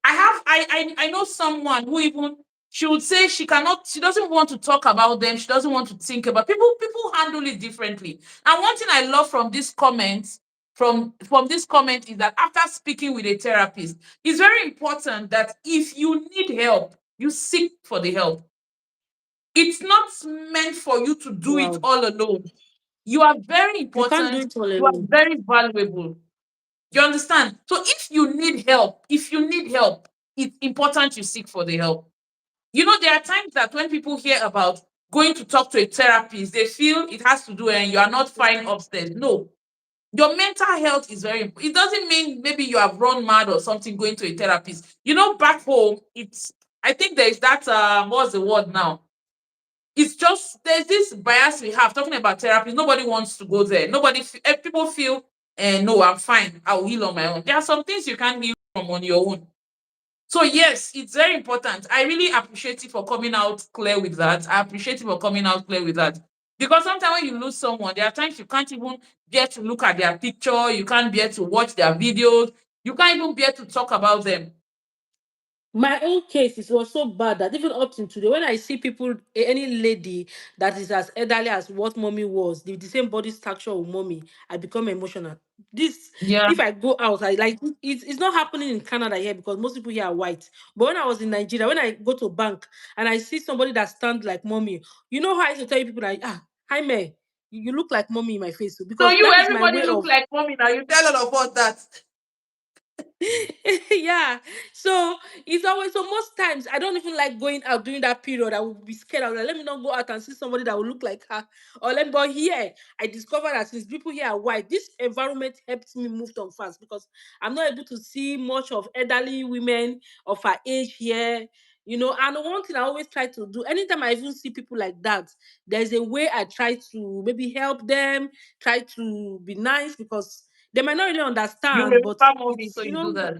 I know someone who even, she would say she doesn't want to talk about them. She doesn't want to think about people handle it differently. And one thing I love from this comment, from this comment, is that after speaking with a therapist, it's very important that if you need help, you seek for the help. It's not meant for you to do it Wow. all alone. You are very You can't do important. it all You are alone. very valuable. You understand? So if you need help, it's important you seek for the help. There are times that when people hear about going to talk to a therapist, they feel it has to do and you are not fine upstairs. No. Your mental health is very important. It doesn't mean maybe you have run mad or something going to a therapist. Back home, I think there is that what's the word now? It's just there's this bias we have talking about therapy. Nobody wants to go there. People feel, no, I'm fine. I'll heal on my own. There are some things you can't heal from on your own. So yes, it's very important. I really appreciate you for coming out clear with that. I appreciate you for coming out clear with that. Because sometimes when you lose someone, there are times you can't even get to look at their picture, you can't bear to watch their videos, you can't even bear to talk about them. My own case is was so bad that even up to today, when I see people, any lady that is as elderly as what mommy was, the same body structure of mommy, I become emotional. This, Yeah. if I go out, I like it's not happening in Canada here because most people here are white. But when I was in Nigeria, when I go to bank and I see somebody that stands like mommy, you know how I used to tell you people like, hi May, you look like mommy in my face. So So because you, that is my everybody way look of. like mommy now. You tell all of us that. Yeah. So it's always, so most times I don't even like going out during that period. I will be scared. I will like, let me not go out and see somebody that will look like her. Or let me, but here I discovered that since people here are white, this environment helps me move on fast because I'm not able to see much of elderly women of her age here. And one thing I always try to do, anytime I even see people like that, there's a way I try to maybe help them, try to be nice because they might not really You understand, but remember mommy, so it's, you do that.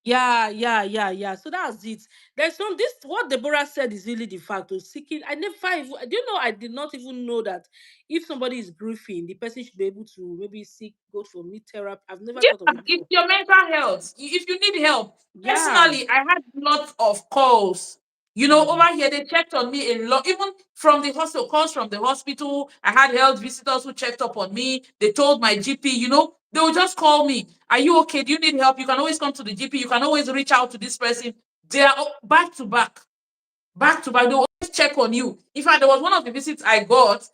yeah. So that's it. There's some this what Deborah said is really the fact of seeking. I never even, do you know, I did not even know that if somebody is grieving, the person should be able to maybe seek go for meet therapy. I've never Yeah, thought of it it's before. your mental health. If you need help, Yeah. personally, I had lots of calls. Mm. Over here they checked on me a lot, even from the hospital. Calls from the hospital. I had health visitors who checked up on me. They told my GP. They would just call me. Are you okay? Do you need help? You can always come to the GP. You can always reach out to this person. They are back to back, back to back. They will always check on you. In fact, there was one of the visits I got,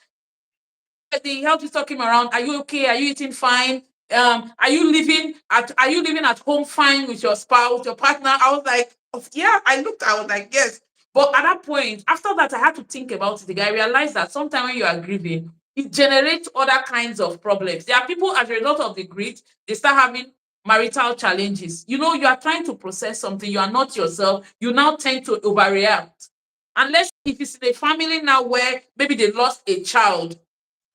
the health is talking around. Are you okay? Are you eating fine? Are you living at home fine with your spouse, your partner? I was like, yeah. I was like, yes. But at that point, after that, I had to think about it again. I realized that sometimes when you are grieving, it generates other kinds of problems. There are people, as a result of the grief, they start having marital challenges. You are trying to process something, you are not yourself, you now tend to overreact. Unless if it's in a family now where maybe they lost a child,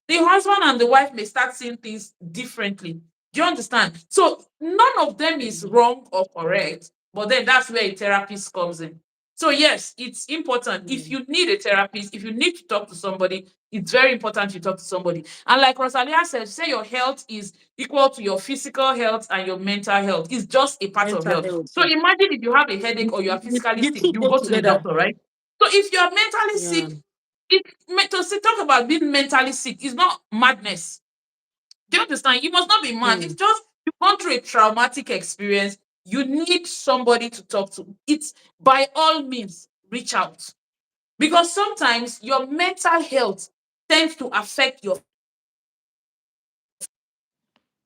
the husband and the wife may start seeing things differently. Do you understand? So none of them is Mm. wrong or correct, but then that's where a therapist comes in. So yes, it's important. If Mm. you need a therapist, if you need to talk to somebody, it's very important you talk to somebody. And like Rosalia said, say your health is equal to your physical health and your mental health. It's just a part of Mental health. health. So Yeah. imagine if you have a The, headache or you are physically the sick, two you go go to the together. doctor, right? So if you are mentally Yeah. sick, to talk about being mentally sick is not madness. Do you understand? You must not be mad. It's Hmm. just you've gone through a traumatic experience. You need somebody to talk to. It's by all means reach out, because sometimes your mental health tends to affect your,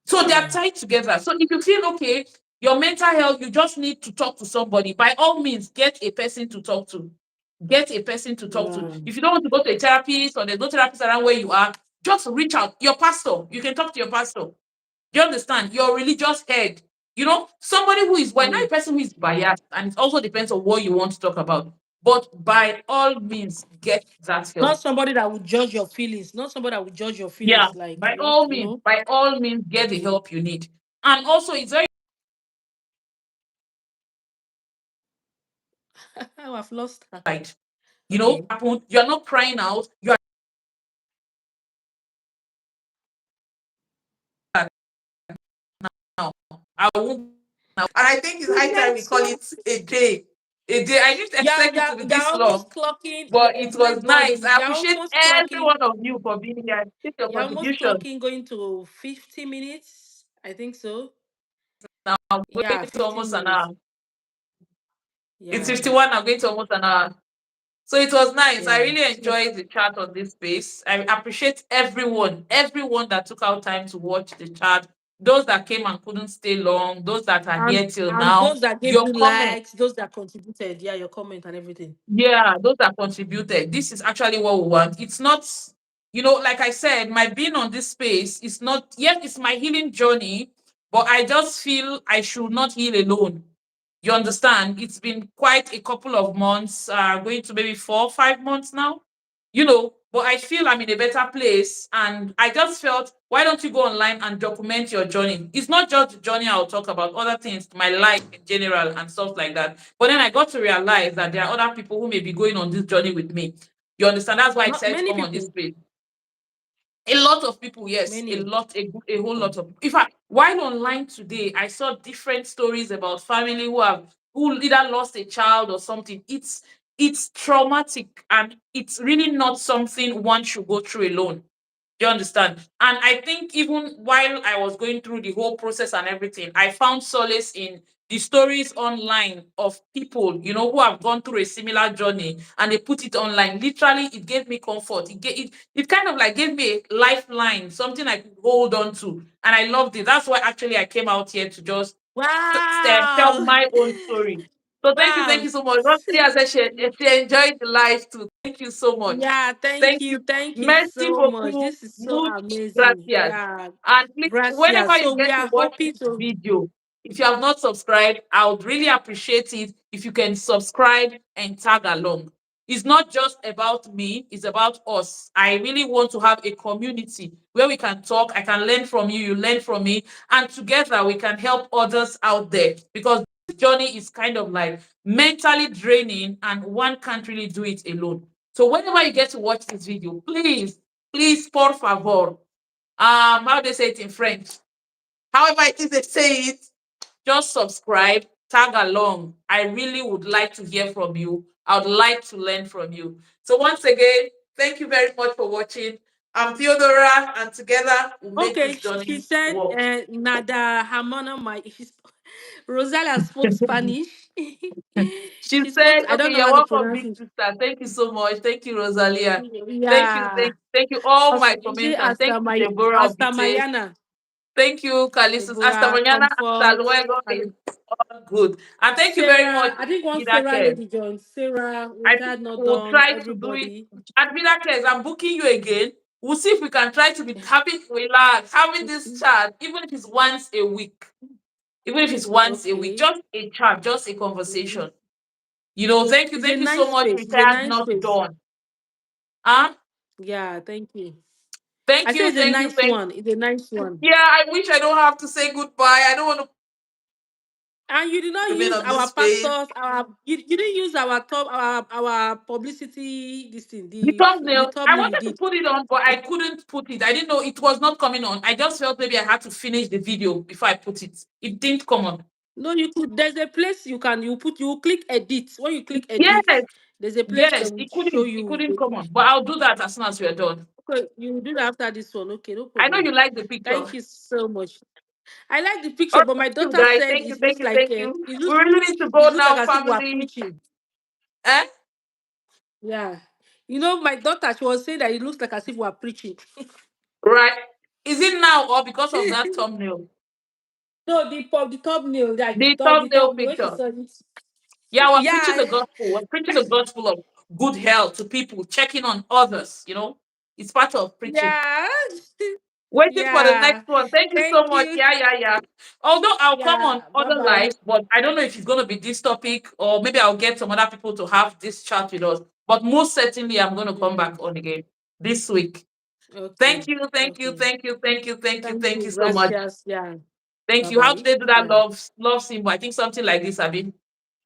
so they are Yeah. tied together. So if you feel okay, your mental health, you just need to talk to somebody. By all means, get a person to talk to. Get a person to talk to. Yeah. If you don't want to go to a therapist or there's no therapist around where you are, just reach out. Your pastor, you can talk to your pastor. Do you understand? Your religious head. Somebody who is, well, not Hmm. a person who is biased, and it also depends on what you want to talk about. But by all means, get that Not help. somebody that would judge your feelings. Not somebody that would judge your Yeah, feelings. Like you have to, you know. by all means, get the help you need. And also, it's very I've lost her. right. Okay. You're not crying out. You are now. I won't now. And I think it's The high time we call network. it a day. A day. I didn't Yeah, expect it to be you're this long, almost clocking. but it was My God, nice. I you're appreciate almost every clocking. one of you for being here. I appreciate your You're almost contribution. clocking going to 50 minutes. I think so. Now I'm Yeah, going to 50 almost an minutes. hour. It's Yeah, 51. I'm going to almost an hour. So it was nice. I yeah. really So, enjoyed the chat on this space. I appreciate everyone that took out time to watch the chat. Those that came and couldn't stay long, those that are and here till and now. those that gave Your you comment, likes, those that contributed, yeah, your comment and everything. yeah, those that contributed. This is actually what we want. It's not, like I said, my being on this space is not, yet it's my healing journey, but I just feel I should not heal alone. You understand? It's been quite a couple of months, going to maybe 4 or 5 months now. But I feel I'm in a better place, and I just felt, why don't you go online and document your journey? It's not just the journey, I'll talk about other things, my life in general and stuff like that. But then I got to realize that there are other people who may be going on this journey with me. You understand? That's why I Not decided to many come on this people. space. A lot of people, yes, a Many. lot, a whole lot of. In fact, while online today, I saw different stories about family who either lost a child or something. It's traumatic, and it's really not something one should go through alone. Do you understand? And I think even while I was going through the whole process and everything, I found solace in the stories online of people, who have gone through a similar journey, and they put it online. Literally, it gave me comfort. It kind of like gave me a lifeline, something I could hold on to. And I loved it. That's why actually I came out here to just tell Wow. my own story. So thank Wow. you so much. Rosie has said she enjoyed the life too. Thank you so much. Yeah, thank Thank you. you. Thank you Merci so much. beaucoup. This is so Much amazing. gracias. Yeah. And please, Gracias. whenever you So we get to are watch hoping this to. video, if you have not subscribed, I would really appreciate it if you can subscribe and tag along. It's not just about me, it's about us. I really want to have a community where we can talk. I can learn from you, you learn from me, and together we can help others out there, because this journey is kind of like mentally draining, and one can't really do it alone. So whenever you get to watch this video, please, por favor, how do they say it in French? However it is they say it, just subscribe, tag along. I really would like to hear from you. I would like to learn from you. So once again, thank you very much for watching. I'm Theodora, and together we'll make Okay, this she journey said, work. Nada Hamona, Rosalia spoke Spanish. She She spoke, said, I don't okay, know you're how to welcome, pronounce big it. sister. Thank you so much. Thank you, Rosalia. Thank you, Yeah. thank you, all my Is it commenters. Thank you, Deborah Hasta Obite. Mayana? Thank you, Calisus. Hasta Deborah, mañana, hasta Comfort. luego. It's all good. And thank you very much, Sarah, I think one Vida Sarah Care. lady joined. Sarah, I think Richard not we'll done, try to do it. everybody. At Vida Cares, I'm booking you again. We'll see if we can try to be having relax, having this chat, even if it's once a week. Even if it's once a week, Okay. just a chat, just a conversation. It's a Thank you so nice much, space. It's a retired, nice not space. done. Huh? Yeah, thank you. I Thank say you, it's a thank you, nice thank one. It's a nice one. Yeah, I wish I don't have to say goodbye. I don't want to And you did not remain use on our this space. pastors, you didn't use our top our publicity this thing, The the thumbnail, I thumbnail you wanted to did. put it on, but I couldn't put it. I didn't know it was not coming on. I just felt maybe I had to finish the video before I put it. It didn't come on. No, you could there's a place you click edit. When you click edit, Yes, there's a place that yes, will it show couldn't. It you couldn't the come on. But I'll do that as soon as we're done. Okay, you will do that after this one. Okay, no I know problem. you like the picture. Thank you so much. I like the All picture, right, but my thank you daughter guys. said Thank you, it thank looks you, like thank you. it We looks really need to go it looks like now, as if we are family. preaching. Eh? Yeah. My daughter, she was saying that it looks like as if we are preaching. Right. Is it now or because of that thumbnail? No, the thumbnail, like The the thumbnail thumbnail when she picture. saw it. Yeah, we're preaching the Yeah, gospel. We're preaching the gospel of good health to people, checking on others, It's part of preaching. yeah, Waiting for the next yeah. one. Thank you so Thank much. you. Yeah, yeah, yeah. Although I'll come on Yeah, bye other bye. lives, but I don't know if it's going to be this topic or maybe I'll get some other people to have this chat with us. But most certainly, I'm going to come back Mm, on again this week. okay, Thank you, thank you, okay. thank you, thank you, thank you, Thank thank you. you so much. Gracias. Yeah. Thank Bye you. How do bye. they do that Yeah. love symbol? I think something like this, Abby.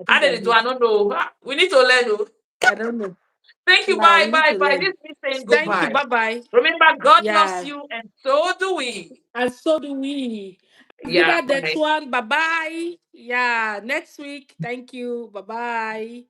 I How think did like they do? I this. don't know. We need to learn. Oh. I don't know. Thank you. Yeah, Bye, we need bye, to bye. learn. This is me saying Thank you. goodbye. Bye bye. Remember, God loves Yeah. you, and so do we. And so do we. Yeah, Vida next bye. one. Bye bye. Yeah. Next week. Thank you. Bye bye.